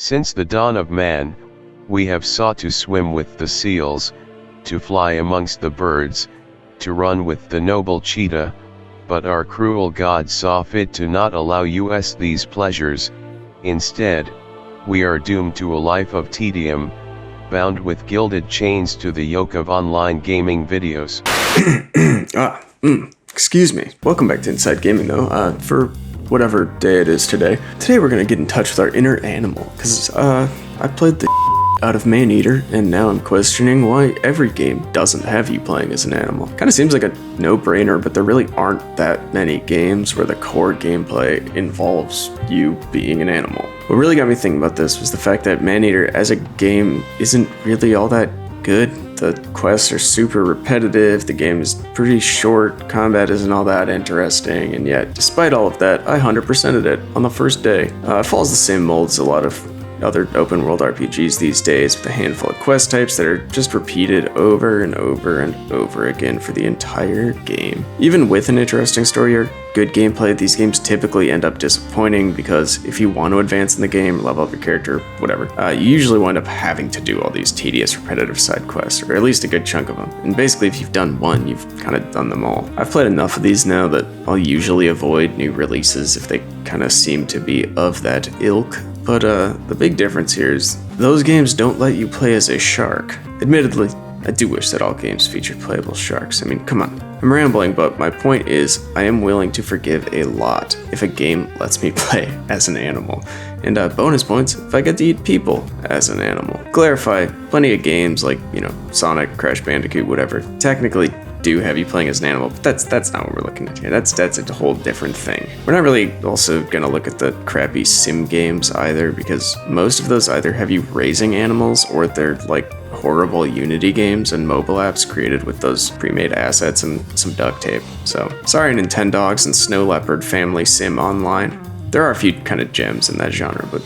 Since the dawn of man, we have sought to swim with the seals, to fly amongst the birds, to run with the noble cheetah, but our cruel God saw fit to not allow us these pleasures. Instead, we are doomed to a life of tedium, bound with gilded chains to the yoke of online gaming videos. Excuse me. Welcome back to Inside Gaming though, for whatever day it is today. Today we're gonna get in touch with our inner animal, because I played the out of Maneater, and now I'm questioning why every game doesn't have you playing as an animal. Kinda seems like a no-brainer, but there really aren't that many games where the core gameplay involves you being an animal. What really got me thinking about this was the fact that Maneater as a game isn't really all that good. The quests are super repetitive, the game is pretty short, combat isn't all that interesting, and yet, despite all of that, I 100%ed it on the first day. It follows the same mold as a lot of other open world RPGs these days, with a handful of quest types that are just repeated over and over and over again for the entire game. Even with an interesting story or good gameplay, these games typically end up disappointing because if you want to advance in the game, level up your character, whatever, you usually wind up having to do all these tedious repetitive side quests, or at least a good chunk of them. And basically if you've done one, you've kind of done them all. I've played enough of these now that I'll usually avoid new releases if they kind of seem to be of that ilk. But the big difference here is those games don't let you play as a shark. Admittedly, I do wish that all games featured playable sharks. I mean, come on. I'm rambling, but my point is I am willing to forgive a lot if a game lets me play as an animal. And bonus points if I get to eat people as an animal. Clarify, plenty of games like, Sonic, Crash Bandicoot, whatever, technically do have you playing as an animal, but that's not what we're looking at here. That's a whole different thing. We're not really also gonna look at the crappy sim games either, because most of those either have you raising animals or they're like horrible Unity games and mobile apps created with those pre-made assets and some duct tape. So sorry Nintendogs and Snow Leopard Family Sim Online. There are a few kind of gems in that genre, but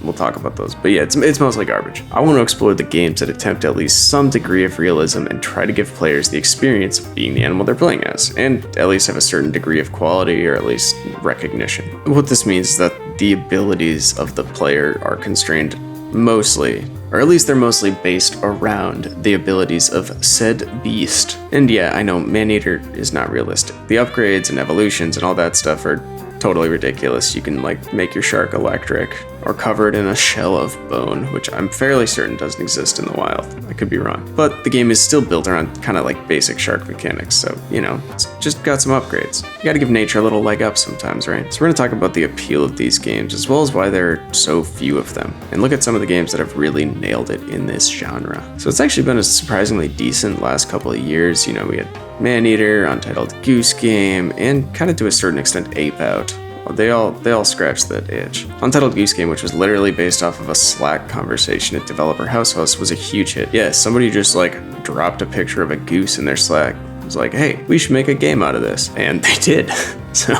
we'll talk about those. But yeah, it's mostly garbage. I want to explore the games that attempt at least some degree of realism and try to give players the experience of being the animal they're playing as, and at least have a certain degree of quality or at least recognition. What this means is that the abilities of the player are constrained mostly, or at least they're mostly based around the abilities of said beast. And yeah, I know Maneater is not realistic. The upgrades and evolutions and all that stuff are totally ridiculous. You can make your shark electric or cover it in a shell of bone, which I'm fairly certain doesn't exist in the wild. I could be wrong. But the game is still built around kind of like basic shark mechanics, so, it's just got some upgrades. You gotta give nature a little leg up sometimes, right? So we're gonna talk about the appeal of these games, as well as why there are so few of them, and look at some of the games that have really nailed it in this genre. So it's actually been a surprisingly decent last couple of years. We had Maneater, Untitled Goose Game, and kind of to a certain extent Ape Out. They all scratched that itch. Untitled Goose Game, which was literally based off of a Slack conversation at Developer House, was a huge hit. Yeah, somebody just dropped a picture of a goose in their Slack. It was like, hey, we should make a game out of this. And they did. So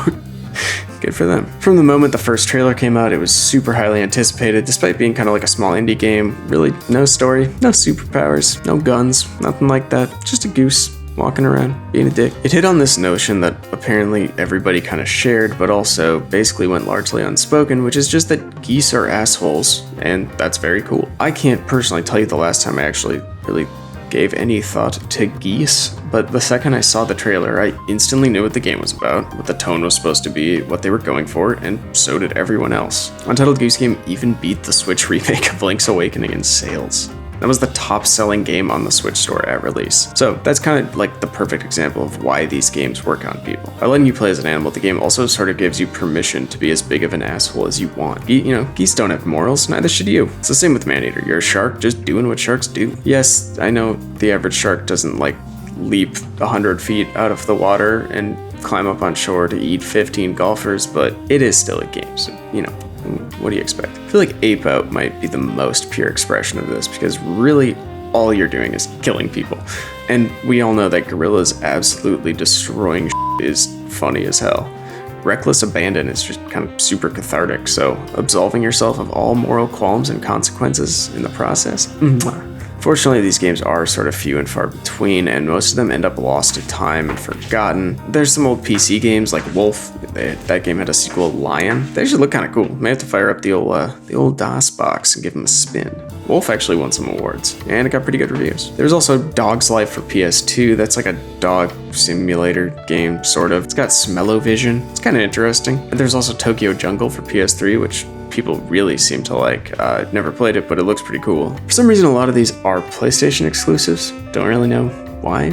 good for them. From the moment the first trailer came out, it was super highly anticipated, despite being kind of like a small indie game. Really, no story, no superpowers, no guns, nothing like that. Just a goose walking around, being a dick. It hit on this notion that apparently everybody kind of shared, but also basically went largely unspoken, which is just that geese are assholes, and that's very cool. I can't personally tell you the last time I actually really gave any thought to geese, but the second I saw the trailer, I instantly knew what the game was about, what the tone was supposed to be, what they were going for, and so did everyone else. Untitled Goose Game even beat the Switch remake of Link's Awakening in sales. That was the top-selling game on the Switch store at release. So that's kind of like the perfect example of why these games work on people. By letting you play as an animal, the game also sort of gives you permission to be as big of an asshole as you want. Geese don't have morals, neither should you. It's the same with Maneater. You're a shark just doing what sharks do. Yes, I know the average shark doesn't leap 100 feet out of the water and climb up on shore to eat 15 golfers, but it is still a game, so, what do you expect? I feel like Ape Out might be the most pure expression of this, because really all you're doing is killing people. And we all know that gorillas absolutely destroying is funny as hell. Reckless abandon is just kind of super cathartic, so absolving yourself of all moral qualms and consequences in the process, Fortunately, these games are sort of few and far between, and most of them end up lost to time and forgotten. There's some old PC games like Wolf. That game had a sequel, Lion. They actually look kind of cool. May have to fire up the old DOS box and give them a spin. Wolf actually won some awards, and it got pretty good reviews. There's also Dog's Life for PS2. That's like a dog simulator game, sort of. It's got smell-o-vision. It's kind of interesting. And there's also Tokyo Jungle for PS3, which people really seem to like. Never played it, but it looks pretty cool. For some reason, a lot of these are PlayStation exclusives. Don't really know why.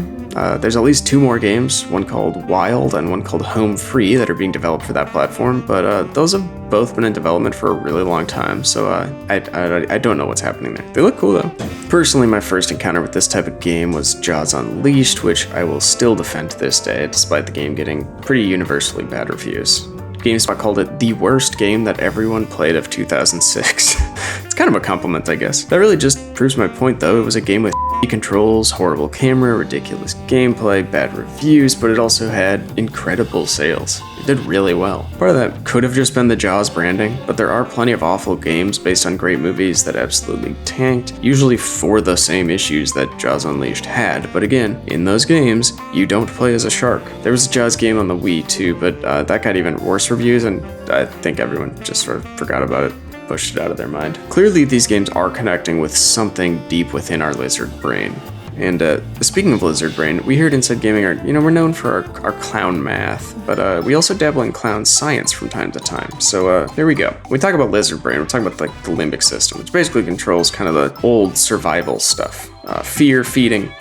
There's at least 2 more games, one called Wild and one called Home Free, that are being developed for that platform, but those have both been in development for a really long time, so I don't know what's happening there. They look cool though. Personally, my first encounter with this type of game was Jaws Unleashed, which I will still defend to this day, despite the game getting pretty universally bad reviews. GameSpot called it the worst game that everyone played of 2006. It's kind of a compliment, I guess. That really just proves my point, though. It was a game with controls, horrible camera, ridiculous gameplay, bad reviews, but it also had incredible sales. It did really well. Part of that could have just been the Jaws branding, but there are plenty of awful games based on great movies that absolutely tanked, usually for the same issues that Jaws Unleashed had. But again, in those games, you don't play as a shark. There was a Jaws game on the Wii too, but that got even worse reviews, and I think everyone just sort of forgot about it. Pushed it out of their mind. Clearly, these games are connecting with something deep within our lizard brain. And speaking of lizard brain, we here at Inside Gaming are, we're known for our clown math, but we also dabble in clown science from time to time. So there we go. When we talk about lizard brain, we're talking about like the limbic system, which basically controls kind of the old survival stuff. Fear, feeding,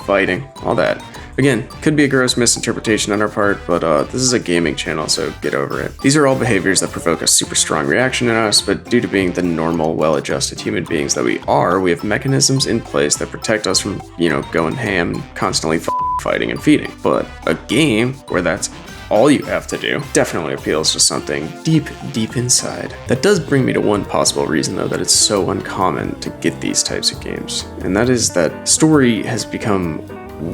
fighting, all that. Again, could be a gross misinterpretation on our part, but this is a gaming channel, so get over it. These are all behaviors that provoke a super strong reaction in us, but due to being the normal, well-adjusted human beings that we are, we have mechanisms in place that protect us from, going ham, constantly fighting and feeding. But a game where that's all you have to do definitely appeals to something deep, deep inside. That does bring me to one possible reason, though, that it's so uncommon to get these types of games, and that is that story has become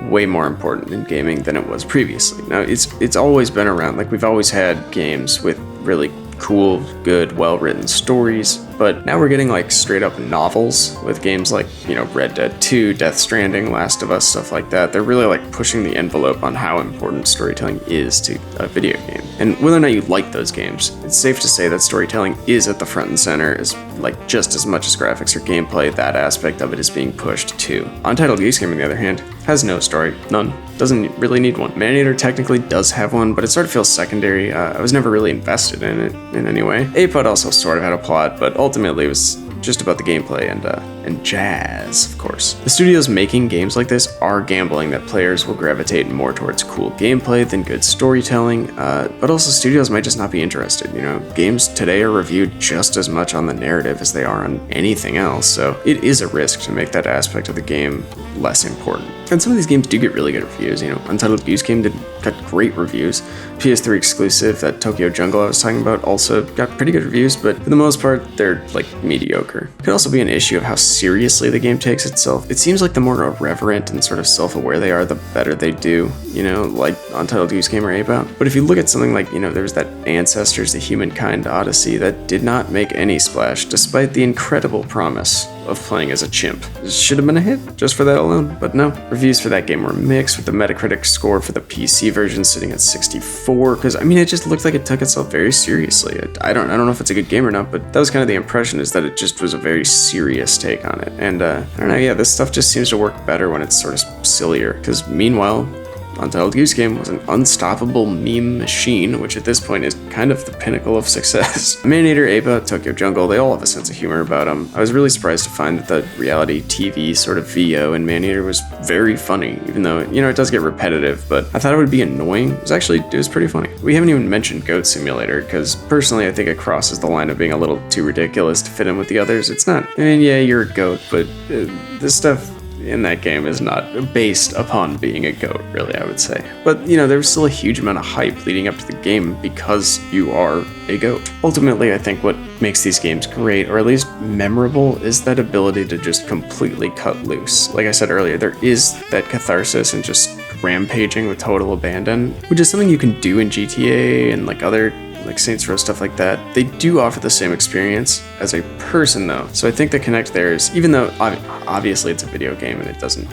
way more important in gaming than it was previously. Now, it's always been around. Like, we've always had games with really cool, good, well-written stories, but now we're getting like straight up novels with games like, Red Dead 2, Death Stranding, Last of Us, stuff like that. They're really like pushing the envelope on how important storytelling is to a video game. And whether or not you like those games, it's safe to say that storytelling is at the front and center, is like just as much as graphics or gameplay. That aspect of it is being pushed too. Untitled Goose Game, on the other hand, has no story. None. Doesn't really need one. Maneater technically does have one, but it sort of feels secondary. I was never really invested in it in any way. Apod also sort of had a plot, but ultimately it was just about the gameplay and jazz, of course. The studios making games like this are gambling that players will gravitate more towards cool gameplay than good storytelling, but also studios might just not be interested. Games today are reviewed just as much on the narrative as they are on anything else, so it is a risk to make that aspect of the game less important. And some of these games do get really good reviews. Untitled Goose Game got great reviews. PS3 exclusive, that Tokyo Jungle I was talking about, also got pretty good reviews, but for the most part, they're like mediocre. Could also be an issue of how seriously the game takes itself. It seems like the more irreverent and sort of self-aware they are, the better they do, like Untitled Goose Game or Ape-Out. But if you look at something like, there's that Ancestors, the Humankind Odyssey, that did not make any splash, despite the incredible promise of playing as a chimp. It should have been a hit just for that alone, but no. Reviews for that game were mixed, with the Metacritic score for the PC version sitting at 64, because it just looked like it took itself very seriously. I don't know if it's a good game or not, but that was kind of the impression, is that it just was a very serious take on it. And I don't know, this stuff just seems to work better when it's sort of sillier, because meanwhile, Untitled Goose Game was an unstoppable meme machine, which at this point is kind of the pinnacle of success. Maneater, Ape-Out, Tokyo Jungle, they all have a sense of humor about them. I was really surprised to find that the reality TV sort of VO in Maneater was very funny, even though, it does get repetitive, but I thought it would be annoying. It was pretty funny. We haven't even mentioned Goat Simulator, because personally I think it crosses the line of being a little too ridiculous to fit in with the others. It's not, yeah, you're a goat, but this stuff in that game is not based upon being a goat, really, I would say. But, there was still a huge amount of hype leading up to the game because you are a goat. Ultimately, I think what makes these games great, or at least memorable, is that ability to just completely cut loose. Like I said earlier, there is that catharsis and just rampaging with total abandon, which is something you can do in GTA and like other like Saints Row, stuff like that. They do offer the same experience as a person though. So I think the connect there is, even though obviously it's a video game and it doesn't,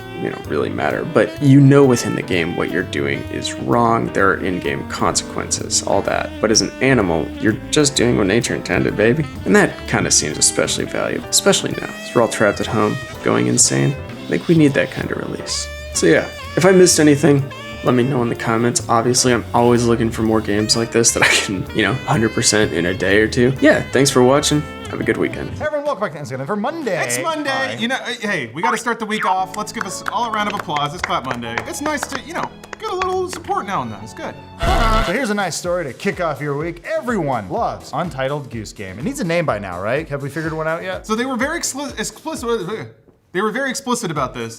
really matter, but within the game what you're doing is wrong. There are in-game consequences, all that. But as an animal, you're just doing what nature intended, baby. And that kind of seems especially valuable, especially now, as we're all trapped at home, going insane. I think we need that kind of release. So yeah, if I missed anything, let me know in the comments. Obviously, I'm always looking for more games like this that I can, 100% in a day or two. Yeah, thanks for watching. Have a good weekend. Hey everyone, welcome back to Instagram for Monday. It's Monday. Hi. Hey, we got to start the week off. Let's give us all a round of applause. It's Clap Monday. It's nice to, get a little support now and then. It's good. So here's a nice story to kick off your week. Everyone loves Untitled Goose Game. It needs a name by now, right? Have we figured one out yet? So they were very explicit about this.